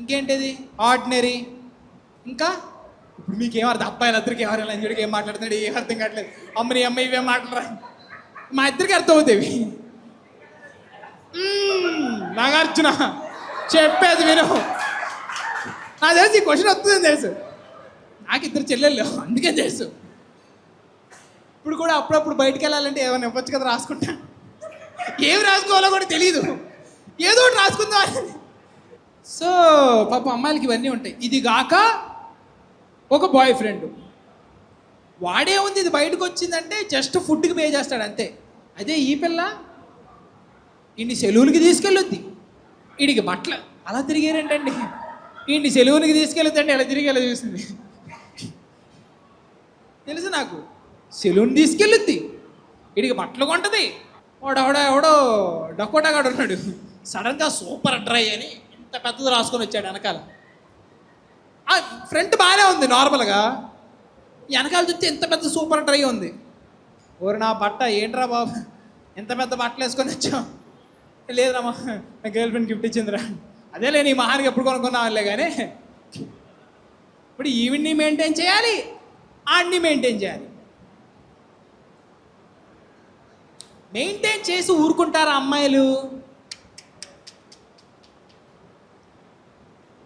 ఇంకేంటిది ordinary. ఇంకా ఇప్పుడు మీకేం అర్థం, అబ్బాయిలు ఇద్దరికి ఎవరు లంజుడికి ఏం మాట్లాడుతున్నాడు ఏం అర్థం కావట్లేదు. అమ్మని అమ్మ ఇవేం మాట్లాడరా, మా ఇద్దరికి అర్థం అవుతాయి. నాగార్జున చెప్పేది విను. నాకు తెలుసు ఈ క్వశ్చన్ వస్తుందని తెలుసు, నాకు ఇద్దరు చెల్లెళ్ళు అందుకే తెలుసు. ఇప్పుడు కూడా అప్పుడప్పుడు బయటికి వెళ్ళాలంటే ఏమైనా ఇవ్వచ్చు కదా రాసుకుంటా. ఏం రాసుకోవాలో కూడా తెలియదు, ఏదో ఒకటి రాసుకుందాం. సో పాప అమ్మాయిలకి ఇవన్నీ ఉంటాయి. ఇది గాక ఒక బాయ్ ఫ్రెండ్, వాడే ఉంది, ఇది బయటకు వచ్చిందంటే జస్ట్ ఫుడ్కి పే చేస్తాడు అంతే. అదే ఈ పిల్ల ఇన్ని సెలవులకి తీసుకెళ్ళొద్ది, వీడికి బట్టలు అలా తిరిగారేంటండి, ఇన్ని సెలవులకి తీసుకెళ్ళొద్దంటే ఎలా తిరిగి ఎలా చూసింది తెలుసు నాకు. సెలూన్ తీసుకెళ్ళొద్ది, వీడికి బట్టలు కొంటది. ఎవడో డకోటాగాడు ఉన్నాడు, సడన్గా సూపర్ డ్రై అని ఇంత పెద్దది రాసుకొని వచ్చాడు వెనకాల. ఫ్రంట్ బాగానే ఉంది నార్మల్గా, వెనకాల చూస్తే ఇంత పెద్ద సూపర్ డ్రై ఉంది. ఓరు నా బట్ట ఏంట్రా బాబు ఎంత పెద్ద బట్టలు వేసుకొని వచ్చావు. లేదురామా నా గర్ల్ ఫ్రెండ్ గిఫ్ట్ ఇచ్చిందిరా. అదేలే నీ మహానికి ఎప్పుడు కొనుక్కున్నావులే. కానీ ఇప్పుడు ఈవిడ్ని మెయింటైన్ చేయాలి, ఆడిని మెయింటైన్ చేయాలి. మెయింటైన్ చేసి ఊరుకుంటారా అమ్మాయిలు?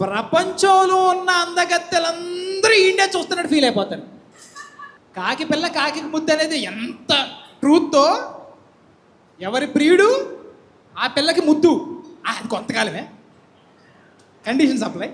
ప్రపంచంలో ఉన్న అందగత్తెలందరూ ఇండియా చూస్తున్నట్టు ఫీల్ అయిపోతారు. కాకి పిల్ల కాకి ముద్దు అనేది ఎంత ట్రూత్తో, ఎవరి ప్రియుడు ఆ పిల్లకి ముద్దు, అది కొంతకాలమే, కండిషన్స్ అప్లై.